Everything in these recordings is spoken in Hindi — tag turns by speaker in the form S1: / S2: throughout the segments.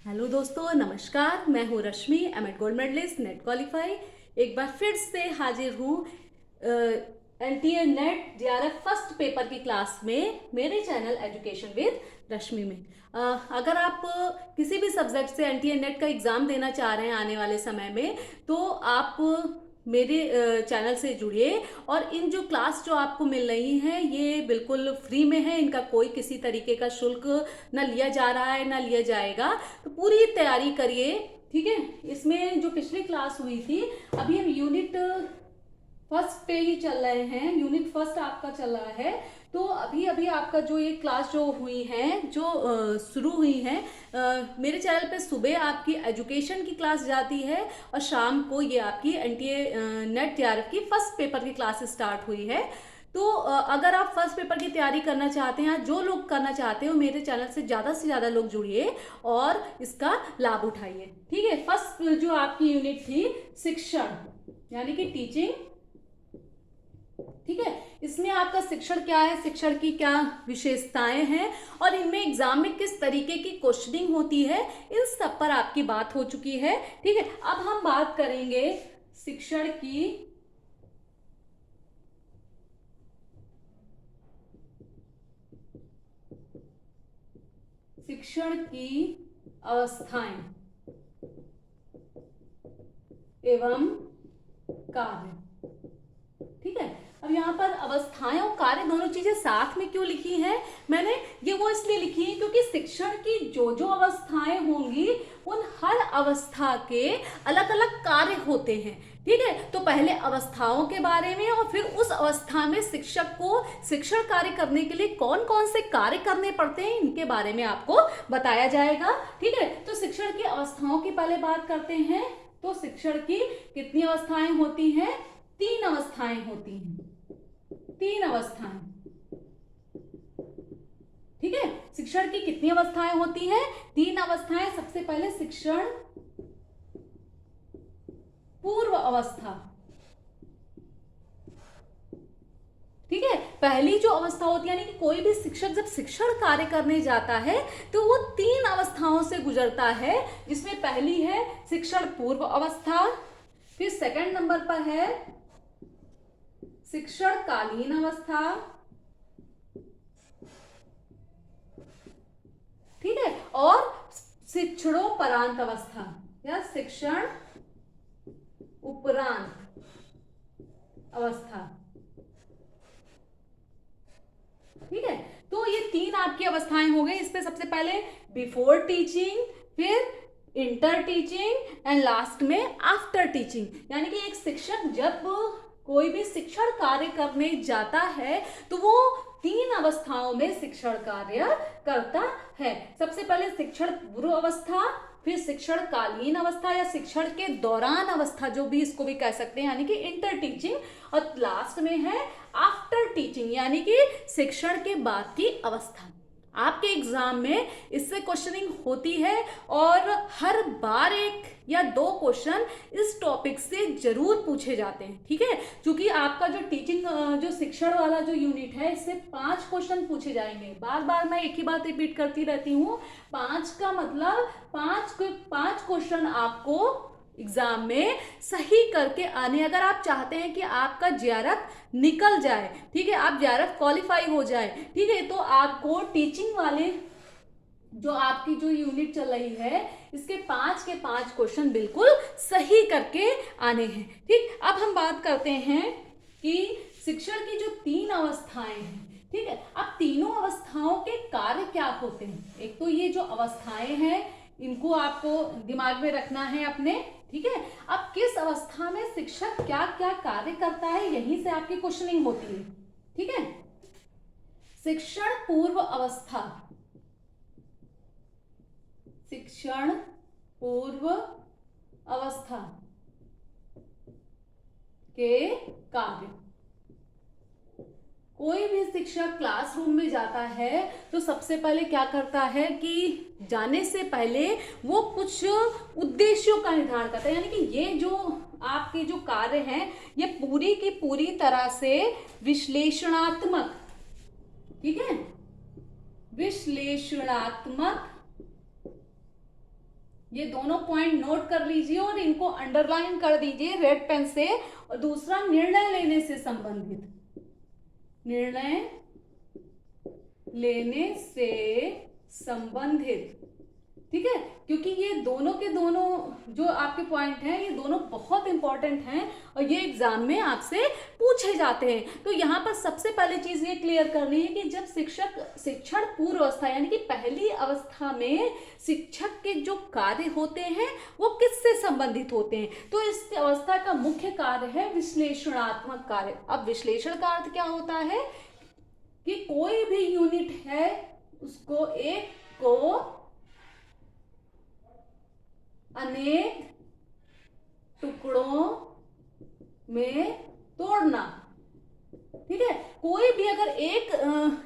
S1: हेलो दोस्तों, नमस्कार। मैं हूँ Rashmi, MEd gold medallist, NET qualify. एक बार फिर से हाजिर हूँ NTA NET JRF first paper की क्लास में मेरे चैनल एजुकेशन विद रश्मि में। अगर आप किसी भी सब्जेक्ट से एनटीए नेट का एग्ज़ाम देना चाह रहे हैं आने वाले समय में, तो आप मेरे चैनल से जुड़िए। और इन जो क्लास जो आपको मिल रही हैं ये बिल्कुल फ्री में है, इनका कोई किसी तरीके का शुल्क ना लिया जा रहा है ना लिया जाएगा। तो पूरी तैयारी करिए, ठीक है। इसमें जो पिछली क्लास हुई थी, अभी हम यूनिट फर्स्ट पे ही चल रहे हैं, यूनिट फर्स्ट आपका चल रहा है। तो अभी अभी आपका जो ये क्लास जो हुई है, जो शुरू हुई है, मेरे चैनल पे सुबह आपकी एजुकेशन की क्लास जाती है और शाम को ये आपकी एनटीए नेट जेआरएफ की फर्स्ट पेपर की क्लास स्टार्ट हुई है। तो अगर आप फर्स्ट पेपर की तैयारी करना चाहते हैं, जो लोग करना चाहते हो, मेरे चैनल से ज़्यादा लोग जुड़िए और इसका लाभ उठाइए, ठीक है। फर्स्ट जो आपकी यूनिट थी शिक्षण, यानी कि टीचिंग, ठीक है। इसमें आपका शिक्षण क्या है, शिक्षण की क्या विशेषताएं हैं और इनमें एग्जाम में किस तरीके की क्वेश्चनिंग होती है, इन सब पर आपकी बात हो चुकी है, ठीक है। अब हम बात करेंगे शिक्षण की अवस्थाएं एवं कार्य, ठीक है। अब यहाँ पर अवस्थाएं और कार्य दोनों चीजें साथ में क्यों लिखी हैं? मैंने ये वो इसलिए लिखी है क्योंकि शिक्षण की जो जो अवस्थाएं होंगी, उन हर अवस्था के अलग अलग कार्य होते हैं, ठीक है। तो पहले अवस्थाओं के बारे में और फिर उस अवस्था में शिक्षक को शिक्षण कार्य करने के लिए कौन कौन से कार्य करने पड़ते हैं, इनके बारे में आपको बताया जाएगा, ठीक है। तो शिक्षण की अवस्थाओं की पहले बात करते हैं। तो शिक्षण की कितनी अवस्थाएं होती हैं? 3 अवस्थाएं होती हैं, 3 अवस्थाएं, ठीक है। शिक्षण की कितनी अवस्थाएं होती हैं? 3 अवस्थाएं। सबसे पहले शिक्षण पूर्व अवस्था, ठीक है। पहली जो अवस्था होती है, यानी कि कोई भी शिक्षक जब शिक्षण कार्य करने जाता है तो वो 3 अवस्थाओं से गुजरता है, जिसमें पहली है शिक्षण पूर्व अवस्था, फिर सेकंड नंबर पर है शिक्षण कालीन अवस्था, ठीक है, और शिक्षणोपरांत अवस्था या शिक्षण उपरांत अवस्था, ठीक है। तो ये 3 आपकी अवस्थाएं हो गई। इस पे सबसे पहले बिफोर टीचिंग, फिर इंटर टीचिंग एंड लास्ट में आफ्टर टीचिंग। यानी कि एक शिक्षक जब कोई भी शिक्षण कार्य करने जाता है तो वो 3 अवस्थाओं में शिक्षण कार्य करता है। सबसे पहले शिक्षण पूर्व अवस्था, फिर शिक्षण कालीन अवस्था या शिक्षण के दौरान अवस्था, जो भी इसको भी कह सकते हैं, यानी कि इंटर टीचिंग, और लास्ट में है आफ्टर टीचिंग, यानी कि शिक्षण के बाद की अवस्था। आपके एग्जाम में इससे क्वेश्चनिंग होती है और हर बार 1 या 2 क्वेश्चन इस टॉपिक से जरूर पूछे जाते हैं, ठीक है। क्योंकि आपका जो टीचिंग जो शिक्षण वाला जो यूनिट है, इससे 5 क्वेश्चन पूछे जाएंगे। बार बार मैं एक ही बात रिपीट करती रहती हूँ, 5 का मतलब 5 क्वेश्चन आपको एग्जाम में सही करके आने। अगर आप चाहते हैं कि आपका जेआरएफ निकल जाए, ठीक है, आप जेआरएफ क्वालिफाई हो जाए, ठीक है, तो आपको टीचिंग वाले जो आपकी जो यूनिट चल रही है, इसके 5 के 5 क्वेश्चन बिल्कुल सही करके आने हैं, ठीक। अब हम बात करते हैं कि शिक्षण की जो 3 अवस्थाएं हैं, ठीक है। अब तीनों अवस्थाओं के कार्य क्या होते हैं? एक तो ये जो अवस्थाएं हैं, इनको आपको दिमाग में रखना है अपने, ठीक है। अब किस अवस्था में शिक्षक क्या क्या कार्य करता है, यहीं से आपकी क्वेश्चनिंग होती है, ठीक है। शिक्षण पूर्व अवस्था, शिक्षण पूर्व अवस्था के कार्य। कोई भी शिक्षक क्लासरूम में जाता है तो सबसे पहले क्या करता है कि जाने से पहले वो कुछ उद्देश्यों का निर्धारण करता है, यानी कि ये जो आपके जो कार्य हैं, ये पूरी की पूरी तरह से विश्लेषणात्मक, ठीक है, विश्लेषणात्मक ये दोनों पॉइंट नोट कर लीजिए और इनको अंडरलाइन कर दीजिए रेड पेन से। और दूसरा, निर्णय लेने से संबंधित, निर्णय लेने से संबंधित, ठीक है, क्योंकि ये दोनों के दोनों जो आपके पॉइंट हैं ये दोनों बहुत इंपॉर्टेंट हैं और ये एग्जाम में आपसे पूछे जाते हैं। तो यहाँ पर सबसे पहले चीज ये क्लियर करनी है कि जब शिक्षण पूर्व अवस्था यानी कि पहली अवस्था में शिक्षक के जो कार्य होते हैं वो किससे संबंधित होते हैं। तो इस अवस्था का मुख्य कार्य है विश्लेषणात्मक कार्य। अब विश्लेषण का अर्थ क्या होता है कि कोई भी यूनिट है उसको एक को अनेक टुकड़ों में तोड़ना, ठीक है। कोई भी अगर एक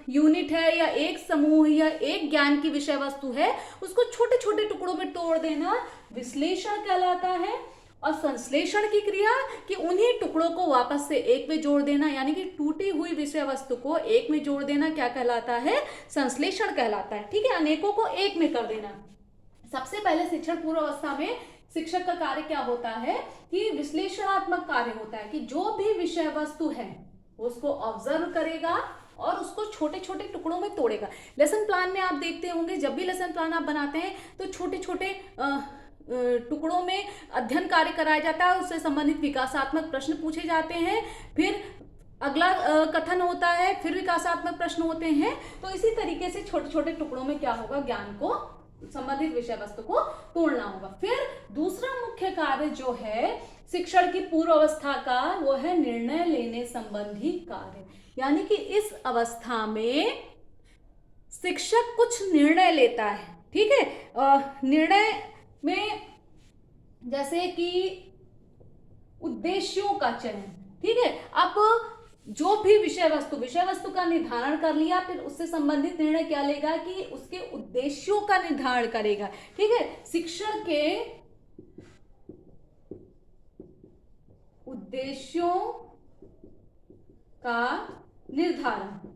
S1: यूनिट है या एक समूह या एक ज्ञान की विषय वस्तु है उसको छोटे छोटे टुकड़ों में तोड़ देना विश्लेषण कहलाता है। और संश्लेषण की क्रिया कि उन्हीं टुकड़ों को वापस से एक में जोड़ देना, यानी कि टूटी हुई विषय वस्तु को एक में जोड़ देना क्या कहलाता है, संश्लेषण कहलाता है, ठीक है। अनेकों को एक में कर देना। सबसे पहले शिक्षण पूर्व अवस्था में शिक्षक का कार्य क्या होता है कि विश्लेषणात्मक कार्य होता है कि जो भी विषय वस्तु है उसको ऑब्जर्व करेगा और उसको छोटे छोटे टुकड़ों में तोड़ेगा। लेसन प्लान में आप देखते होंगे जब भी लेसन प्लान आप बनाते हैं तो छोटे छोटे टुकड़ों में अध्ययन कार्य कराया जाता है, उससे संबंधित विकासात्मक प्रश्न पूछे जाते हैं, फिर अगला कथन होता है, फिर विकासात्मक प्रश्न होते हैं। तो इसी तरीके से छोटे छोटे टुकड़ों में क्या होगा, ज्ञान को संबंधित विषय वस्तु को तोड़ना होगा। फिर दूसरा मुख्य कार्य जो है शिक्षण की पूर्व अवस्था का वो है निर्णय लेने संबंधी कार्य, यानी कि इस अवस्था में शिक्षक कुछ निर्णय लेता है, ठीक है। निर्णय में जैसे कि उद्देश्यों का चयन, ठीक है। अब जो भी विषय वस्तु का निर्धारण कर लिया, फिर उससे संबंधित निर्णय क्या लेगा कि उसके उद्देश्यों का निर्धारण करेगा, ठीक है। शिक्षण के उद्देश्यों का निर्धारण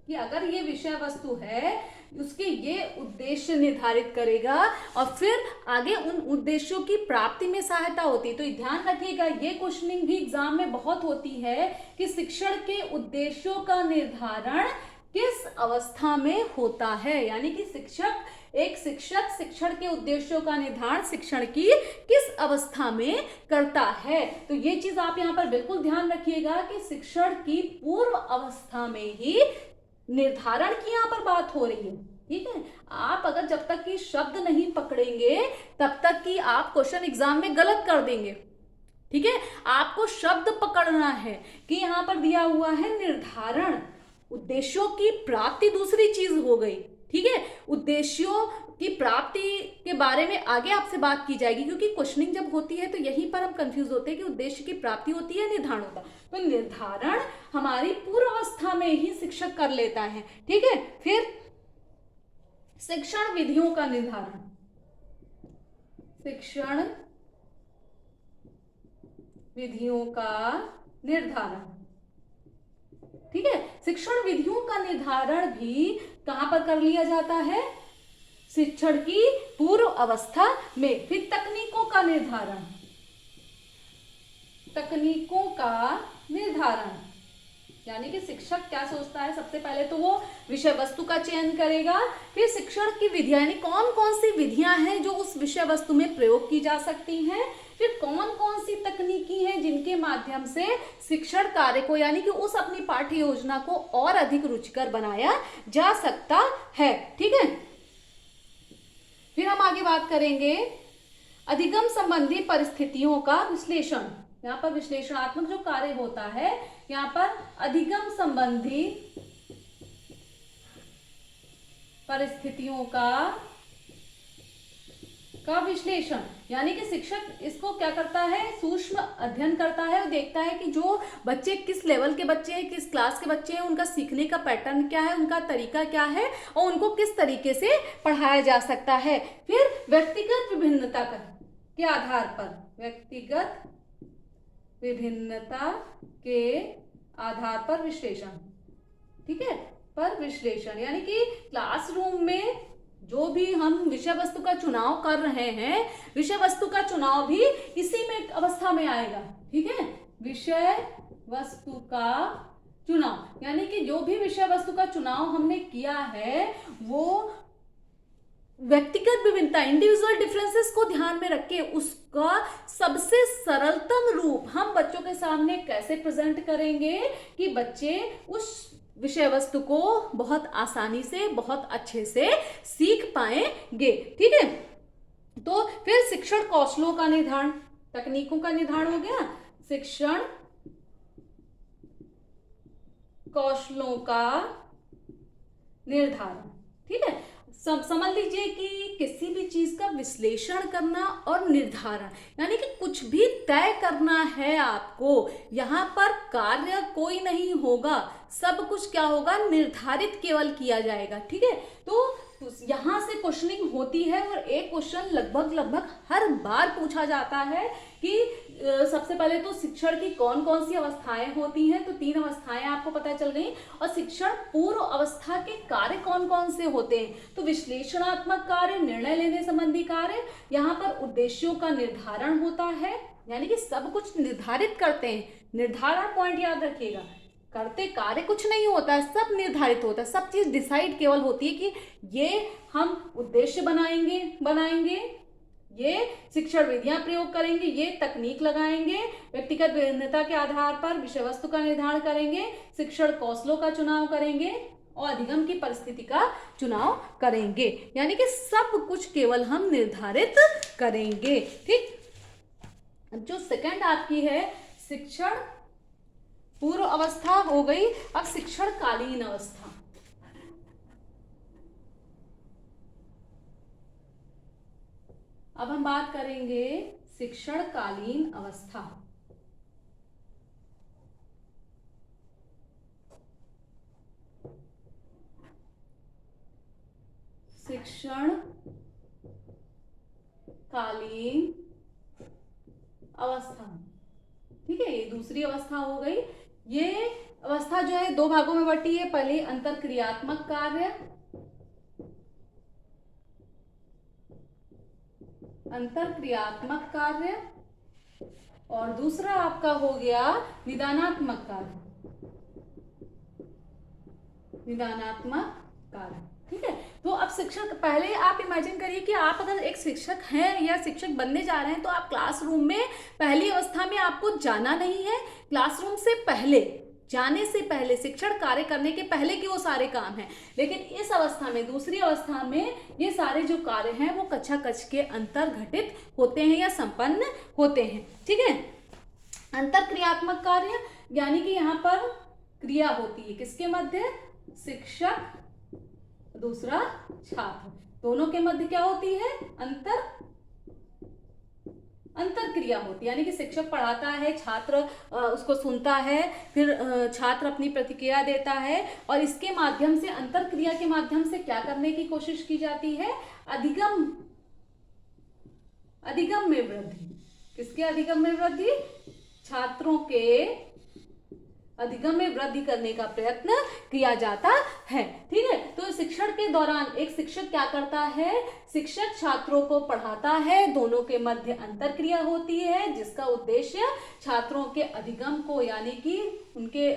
S1: कि अगर ये विषय वस्तु है उसके ये उद्देश्य निर्धारित करेगा और फिर आगे उन उद्देश्यों की प्राप्ति में सहायता होती है। तो ध्यान रखिएगा ये क्वेश्चनिंग भी एग्जाम में बहुत होती है कि शिक्षण के उद्देश्यों का निर्धारण किस अवस्था में होता है, यानी कि शिक्षक शिक्षण के उद्देश्यों का निर्धारण शिक्षण की किस अवस्था में करता है। तो ये चीज आप यहाँ पर बिल्कुल ध्यान रखिएगा कि शिक्षण की पूर्व अवस्था में ही निर्धारण की यहाँ पर बात हो रही है, ठीक है। आप अगर जब तक कि शब्द नहीं पकड़ेंगे तब तक कि आप क्वेश्चन एग्जाम में गलत कर देंगे, ठीक है। आपको शब्द पकड़ना है कि यहाँ पर दिया हुआ है निर्धारण, उद्देश्यों की प्राप्ति दूसरी चीज हो गई, ठीक है। उद्देश्यों की प्राप्ति के बारे में आगे आपसे बात की जाएगी, क्योंकि क्वेश्चनिंग जब होती है तो यहीं पर हम कंफ्यूज होते हैं कि उद्देश्य की प्राप्ति होती है, निर्धारण होता है। तो निर्धारण हमारी पूर्व अवस्था में ही शिक्षक कर लेता है, ठीक है। फिर शिक्षण विधियों का निर्धारण, शिक्षण विधियों का निर्धारण, ठीक है। शिक्षण विधियों का निर्धारण भी कहां पर कर लिया जाता है, शिक्षण की पूर्व अवस्था में। फिर तकनीकों का निर्धारण, तकनीकों का निर्धारण यानी कि शिक्षक क्या सोचता है, सबसे पहले तो वो विषय वस्तु का चयन करेगा, फिर शिक्षण की विधियां यानी कौन कौन सी विधियां हैं जो उस विषय वस्तु में प्रयोग की जा सकती हैं, फिर कौन कौन सी तकनीकी हैं जिनके माध्यम से शिक्षण कार्य को यानी कि उस अपनी पाठ्य योजना को और अधिक रुचिकर बनाया जा सकता है, ठीक है। फिर हम आगे बात करेंगे अधिगम संबंधी परिस्थितियों का विश्लेषण। यहाँ पर विश्लेषणात्मक जो कार्य होता है, यहाँ पर अधिगम संबंधी परिस्थितियों का विश्लेषण, यानी कि शिक्षक इसको क्या करता है, सूक्ष्म अध्ययन करता है और देखता है कि जो बच्चे किस लेवल के बच्चे हैं, किस क्लास के बच्चे हैं, उनका सीखने का पैटर्न क्या है, उनका तरीका क्या है और उनको किस तरीके से पढ़ाया जा सकता है। फिर व्यक्तिगत विभिन्नता के आधार पर, व्यक्तिगत विभिन्नता के आधार पर विश्लेषण, ठीक है, पर विश्लेषण यानी कि क्लासरूम में जो भी हम विषय वस्तु का चुनाव कर रहे हैं, विषय वस्तु का चुनाव भी इसी में अवस्था में आएगा। ठीक है, विषय वस्तु का चुनाव, यानी कि जो भी विषय वस्तु का चुनाव हमने किया है वो व्यक्तिगत विभिन्नता, इंडिविजुअल डिफरेंसेस को ध्यान में रख के उसका सबसे सरलतम रूप हम बच्चों के सामने कैसे प्रेजेंट करेंगे कि बच्चे उस विषय वस्तु को बहुत आसानी से, बहुत अच्छे से सीख पाएंगे। ठीक है, तो फिर शिक्षण कौशलों का निर्धारण, तकनीकों का निर्धारण हो गया, शिक्षण कौशलों का निर्धारण। ठीक है, समझ लीजिए कि किसी भी चीज का विश्लेषण करना और निर्धारण, यानी कि कुछ भी तय करना है आपको, यहाँ पर कार्य कोई नहीं होगा, सब कुछ क्या होगा, निर्धारित केवल किया जाएगा। ठीक है, तो यहाँ से क्वेश्चनिंग होती है और एक क्वेश्चन लगभग हर बार पूछा जाता है कि सबसे पहले तो शिक्षण की कौन कौन सी अवस्थाएं होती हैं, तो 3 अवस्थाएं आपको पता चल गई, और शिक्षण पूर्व अवस्था के कार्य कौन कौन से होते हैं, तो विश्लेषणात्मक कार्य, निर्णय लेने संबंधी कार्य, यहाँ पर उद्देश्यों का निर्धारण होता है, यानी कि सब कुछ निर्धारित करते हैं, निर्धारण पॉइंट याद रखिएगा, करते कार्य कुछ नहीं होता है, सब निर्धारित होता है, सब चीज डिसाइड केवल होती है कि ये हम उद्देश्य बनाएंगे, ये शिक्षण विधियां प्रयोग करेंगे, ये तकनीक लगाएंगे, व्यक्तिगत भिन्नता के आधार पर विषय वस्तु का निर्धारण करेंगे, शिक्षण कौशलों का चुनाव करेंगे और अधिगम की परिस्थिति का चुनाव करेंगे, यानी कि सब कुछ केवल हम निर्धारित करेंगे। ठीक, जो सेकंड आपकी है शिक्षण पूर्व अवस्था हो गई, अब शिक्षण कालीन अवस्था। अब हम बात करेंगे शिक्षण कालीन अवस्था। शिक्षण कालीन अवस्था, ठीक है, ये दूसरी अवस्था हो गई। ये अवस्था जो है 2 भागों में बटी है, पहले अंतरक्रियात्मक कार्य, और दूसरा आपका हो गया निदानात्मक कार्य, ठीक है। तो अब शिक्षक, पहले आप इमेजिन करिए कि आप अगर एक शिक्षक हैं या शिक्षक बनने जा रहे हैं, तो आप क्लासरूम में पहली अवस्था में आपको जाना नहीं है, क्लासरूम से पहले, जाने से पहले, शिक्षण कार्य करने के पहले के वो सारे काम हैं, लेकिन इस अवस्था में, दूसरी अवस्था में ये सारे जो कार्य हैं वो कक्षा कक्ष के अंतर घटित होते हैं या संपन्न होते हैं। ठीक है, अंतरक्रियात्मक कार्य यानी कि यहाँ पर क्रिया होती है किसके मध्य, शिक्षक दूसरा छात्र, दोनों के मध्य क्या होती है, अंतर क्रिया होती है, यानी कि शिक्षक पढ़ाता है, छात्र उसको सुनता है, फिर छात्र अपनी प्रतिक्रिया देता है, और इसके माध्यम से, अंतर क्रिया के माध्यम से क्या करने की कोशिश की जाती है, अधिगम में वृद्धि। किसके अधिगम में वृद्धि, छात्रों के अधिगम में वृद्धि करने का प्रयत्न किया जाता है। ठीक है, तो शिक्षण के दौरान एक शिक्षक क्या करता है, शिक्षक छात्रों को पढ़ाता है, दोनों के मध्य अंतर क्रिया होती है, जिसका उद्देश्य छात्रों के अधिगम को, यानी कि उनके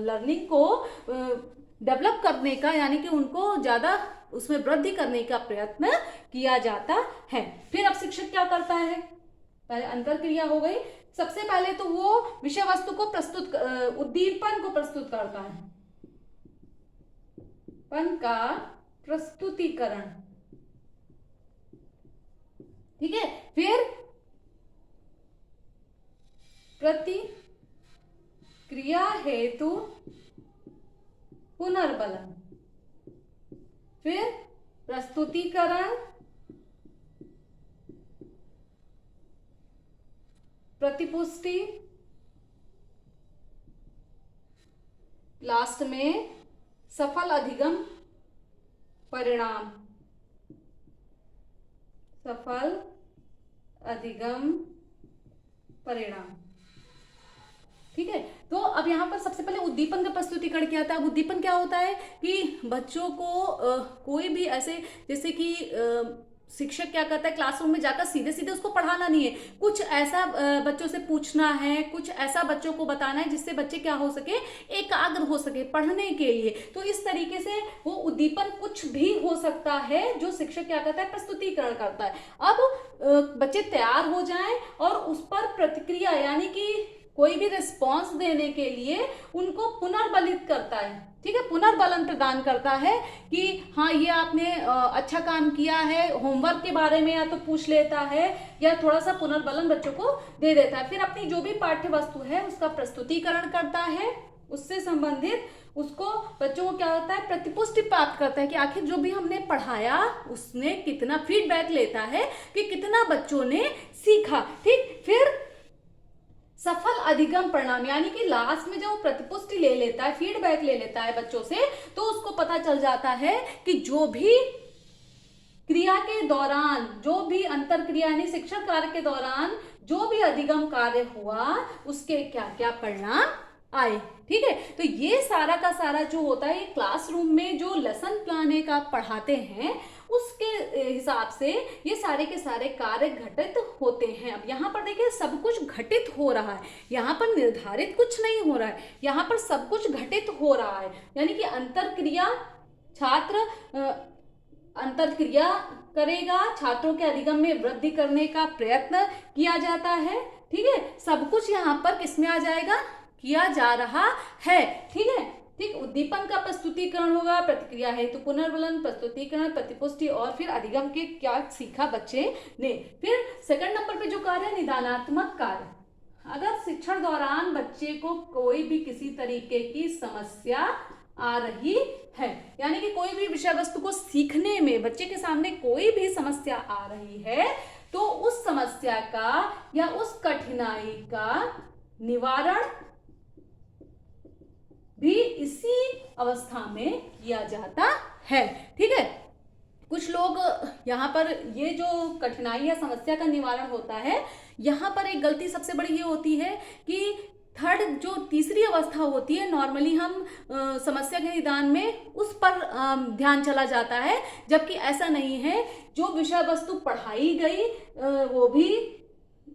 S1: लर्निंग को डेवलप करने का, यानी कि उनको ज्यादा उसमें वृद्धि करने का प्रयत्न किया जाता है। फिर अब शिक्षक क्या करता है, पहले अंतर क्रिया हो गई, सबसे पहले तो वो विषय वस्तु को प्रस्तुत, उद्दीपन को प्रस्तुत करता है, पन का प्रस्तुतिकरण। ठीक है, फिर प्रतिक्रिया हेतु पुनर्बलन, फिर प्रस्तुतिकरण, प्रतिपुष्टि, लास्ट में सफल अधिगम परिणाम, सफल अधिगम परिणाम। ठीक है। तो अब यहाँ पर सबसे पहले उद्दीपन का प्रस्तुतिकरण क्या था। उद्दीपन क्या होता है कि बच्चों को कोई भी ऐसे, जैसे कि शिक्षक क्या करता है, क्लासरूम में जाकर सीधे सीधे उसको पढ़ाना नहीं है, कुछ ऐसा बच्चों से पूछना है, कुछ ऐसा बच्चों को बताना है जिससे बच्चे क्या हो सके, एकाग्र हो सके पढ़ने के लिए। तो इस तरीके से वो उद्दीपन कुछ भी हो सकता है जो शिक्षक क्या करता है, प्रस्तुतिकरण करता है। अब बच्चे तैयार हो जाएं और उस पर प्रतिक्रिया यानी कि कोई भी रिस्पॉन्स देने के लिए उनको पुनर्बलित करता है, ठीक है, पुनर्बलन प्रदान करता है कि हाँ ये आपने अच्छा काम किया है, होमवर्क के बारे में या तो पूछ लेता है या थोड़ा सा पुनर्बलन बच्चों को दे देता है। फिर अपनी जो भी पाठ्य वस्तु है उसका प्रस्तुतिकरण करता है, उससे संबंधित उसको बच्चों को क्या होता है, प्रतिपुष्टि प्राप्त करता है कि आखिर जो भी हमने पढ़ाया उसने कितना फीडबैक लेता है कि कितना बच्चों ने सीखा। ठीक, फिर सफल अधिगम परिणाम यानी कि लास्ट में जब प्रतिपुष्टि ले लेता है, फीडबैक ले लेता है बच्चों से, तो उसको पता चल जाता है कि जो भी क्रिया के दौरान, जो भी अंतर क्रिया यानी शिक्षण कार्य के दौरान जो भी अधिगम कार्य हुआ उसके क्या क्या परिणाम आए। ठीक है, तो ये सारा का सारा जो होता है, ये क्लासरूम में जो लेसन प्लान एक आप पढ़ाते हैं उसके हिसाब से ये सारे के सारे कार्य घटित होते हैं। अब यहाँ पर देखिए सब कुछ घटित हो रहा है, यहाँ पर निर्धारित कुछ नहीं हो रहा है, यहाँ पर सब कुछ घटित हो रहा है। यानी कि अंतर क्रिया, छात्र अंतर क्रिया करेगा, छात्रों के अधिगम में वृद्धि करने का प्रयत्न किया जाता है। ठीक है, सब कुछ यहाँ पर किसमें आ जाएगा, किया जा रहा है। ठीक है, ठीक, उद्दीपन का प्रस्तुतिकरण होगा, प्रतिक्रिया है तो पुनर्बलन, प्रस्तुतिकरण, प्रतिपुष्टि और फिर अधिगम के क्या सीखा बच्चे ने। फिर सेकंड नंबर पे जो कार्य है, निदानात्मक कार्य। अगर शिक्षण दौरान बच्चे को कोई भी किसी तरीके की समस्या आ रही है, यानी कि कोई भी विषय वस्तु को सीखने में बच्चे के सामने कोई भी समस्या आ रही है, तो उस समस्या का या उस कठिनाई का निवारण भी इसी अवस्था में किया जाता है। ठीक है, कुछ लोग यहाँ पर ये जो कठिनाई या समस्या का निवारण होता है, यहाँ पर एक गलती सबसे बड़ी ये होती है कि थर्ड जो तीसरी अवस्था होती है, नॉर्मली हम समस्या के निदान में उस पर ध्यान चला जाता है, जबकि ऐसा नहीं है। जो विषय वस्तु पढ़ाई गई वो भी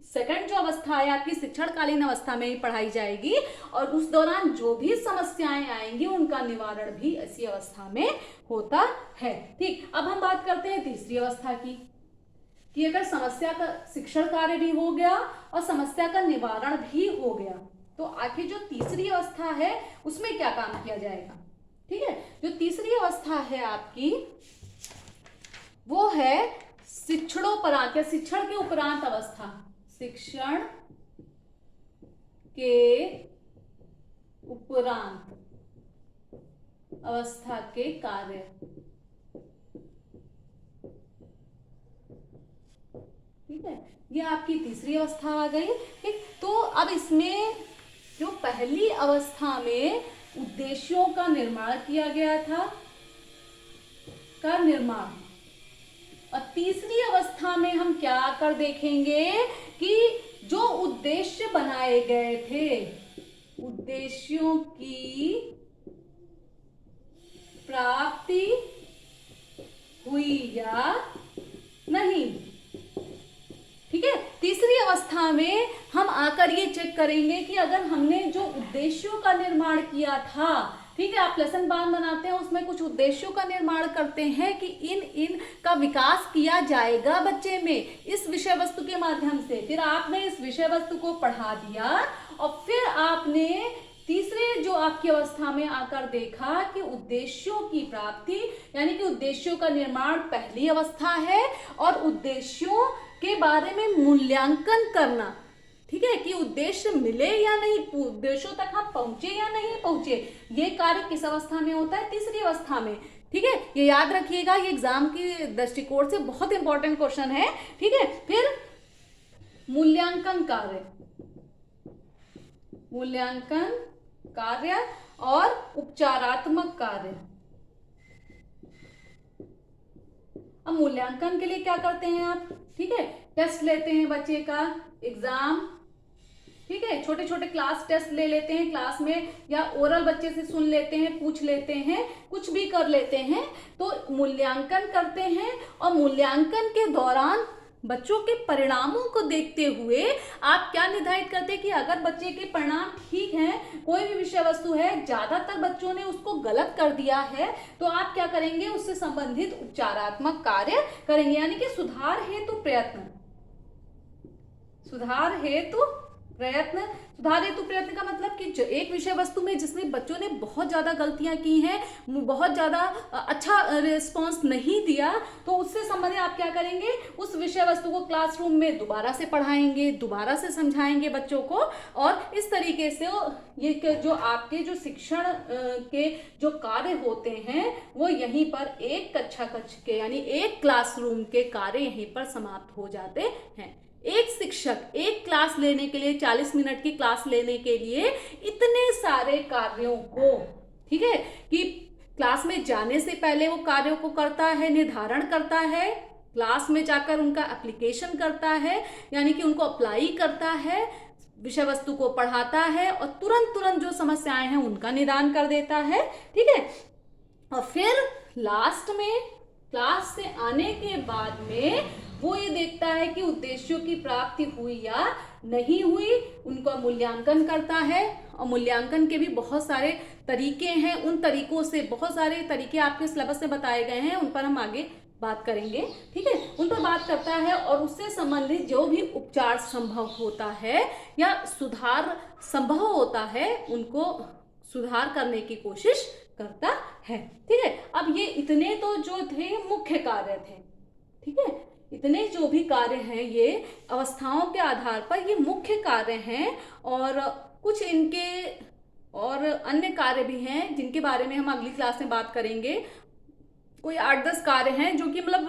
S1: सेकंड जो अवस्था है आपकी शिक्षणकालीन अवस्था में ही पढ़ाई जाएगी, और उस दौरान जो भी समस्याएं आएंगी उनका निवारण भी इसी अवस्था में होता है। ठीक, अब हम बात करते हैं तीसरी अवस्था की, कि अगर समस्या का शिक्षण कार्य भी हो गया और समस्या का निवारण भी हो गया, तो आखिर जो तीसरी अवस्था है उसमें क्या काम किया जाएगा। ठीक है, जो तीसरी अवस्था है आपकी वो है शिक्षणोपरांत या शिक्षण के उपरांत अवस्था, शिक्षण के उपरांत अवस्था के कार्य। ठीक है, ये आपकी तीसरी अवस्था आ गई। ठीक, तो अब इसमें जो पहली अवस्था में उद्देश्यों का निर्माण किया गया था, का निर्माण, और तीसरी अवस्था में हम क्या कर देखेंगे कि जो उद्देश्य बनाए गए थे, उद्देश्यों की प्राप्ति हुई या नहीं। ठीक है, तीसरी अवस्था में हम आकर ये चेक करेंगे कि अगर हमने जो उद्देश्यों का निर्माण किया था, ठीक है, आप लेसन प्लान बनाते हैं उसमें कुछ उद्देश्यों का निर्माण करते हैं कि इन का विकास किया जाएगा बच्चे में इस विषय वस्तु के माध्यम से। फिर आपने इस विषय वस्तु को पढ़ा दिया और फिर आपने तीसरे जो आपकी अवस्था में आकर देखा कि उद्देश्यों की प्राप्ति यानी कि उद्देश्यों का निर्माण पहली अवस्था है, और उद्देश्यों के बारे में मूल्यांकन करना, ठीक है, कि उद्देश्य मिले या नहीं, उद्देश्यों तक हम पहुंचे या नहीं पहुंचे, ये कार्य किस अवस्था में होता है, तीसरी अवस्था में। ठीक है, ये याद रखिएगा, ये एग्जाम की दृष्टिकोण से बहुत इंपॉर्टेंट क्वेश्चन है। ठीक है, फिर मूल्यांकन कार्य, मूल्यांकन कार्य और उपचारात्मक कार्य। अब मूल्यांकन के लिए क्या करते हैं आप, ठीक है, टेस्ट लेते हैं बच्चे का, एग्जाम ठीक है, छोटे छोटे क्लास टेस्ट ले लेते हैं क्लास में, या ओरल बच्चे से सुन लेते हैं, पूछ लेते हैं, कुछ भी कर लेते हैं, तो मूल्यांकन करते हैं। और मूल्यांकन के दौरान बच्चों के परिणामों को देखते हुए आप क्या निर्धारित करते हैं कि अगर बच्चे के परिणाम ठीक हैं, कोई भी विषय वस्तु है, ज्यादातर बच्चों ने उसको गलत कर दिया है, तो आप क्या करेंगे, उससे संबंधित उपचारात्मक कार्य करेंगे, यानी कि सुधार हेतु प्रयत्न। सुधार हेतु प्रयत्न, सुधार हेतु प्रयत्न का मतलब कि जो एक विषय वस्तु में जिसमें बच्चों ने बहुत ज्यादा गलतियां की हैं, बहुत ज्यादा अच्छा रिस्पांस नहीं दिया, तो उससे संबंधित आप क्या करेंगे, उस विषय वस्तु को क्लासरूम में दोबारा से पढ़ाएंगे, दोबारा से समझाएंगे बच्चों को। और इस तरीके से ये जो आपके जो शिक्षण के जो कार्य होते हैं वो यहीं पर एक कक्षा के यानी एक क्लासरूम के कार्य यहीं पर समाप्त हो जाते हैं। एक शिक्षक एक क्लास लेने के लिए 40 मिनट की क्लास लेने के लिए इतने सारे कार्यों को, ठीक है, कि क्लास में जाने से पहले वो कार्यों को करता है, निर्धारण करता है, क्लास में जाकर उनका एप्लीकेशन करता है, यानी कि उनको अप्लाई करता है, विषय वस्तु को पढ़ाता है और तुरंत जो समस्याएं हैं उनका निदान कर देता है, ठीक है। और फिर लास्ट में क्लास से आने के बाद में वो ये देखता है कि उद्देश्यों की प्राप्ति हुई या नहीं हुई, उनका मूल्यांकन करता है। और मूल्यांकन के भी बहुत सारे तरीके हैं, उन तरीकों से बहुत सारे तरीके आपके सिलेबस में बताए गए हैं, उन पर हम आगे बात करेंगे, ठीक है, उन पर बात करता है। और उससे संबंधित जो भी उपचार संभव होता है या सुधार संभव होता है, उनको सुधार करने की कोशिश करता है, ठीक है। अब ये इतने तो जो थे मुख्य कार्य थे, ठीक है, इतने जो भी कार्य हैं ये अवस्थाओं के आधार पर ये मुख्य कार्य हैं। और कुछ इनके और अन्य कार्य भी हैं जिनके बारे में हम अगली क्लास में बात करेंगे। कोई 8-10 कार्य हैं जो कि मतलब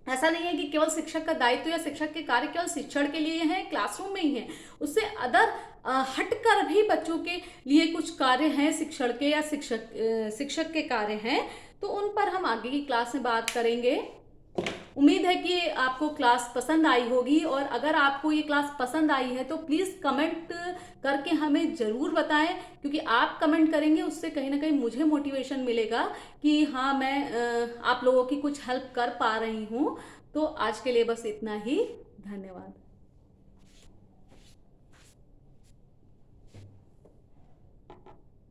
S1: ऐसा नहीं है कि केवल शिक्षक का दायित्व या शिक्षक के कार्य केवल शिक्षण के लिए हैं, क्लासरूम में ही हैं, उससे अदर हटकर भी बच्चों के लिए कुछ कार्य हैं शिक्षण के या शिक्षक के कार्य हैं, तो उन पर हम आगे की क्लास में बात करेंगे। उम्मीद है कि आपको क्लास पसंद आई होगी, और अगर आपको ये क्लास पसंद आई है तो प्लीज़ कमेंट करके हमें ज़रूर बताएं, क्योंकि आप कमेंट करेंगे उससे कहीं ना कहीं मुझे मोटिवेशन मिलेगा कि हाँ मैं आप लोगों की कुछ हेल्प कर पा रही हूँ। तो आज के लिए बस इतना ही, धन्यवाद।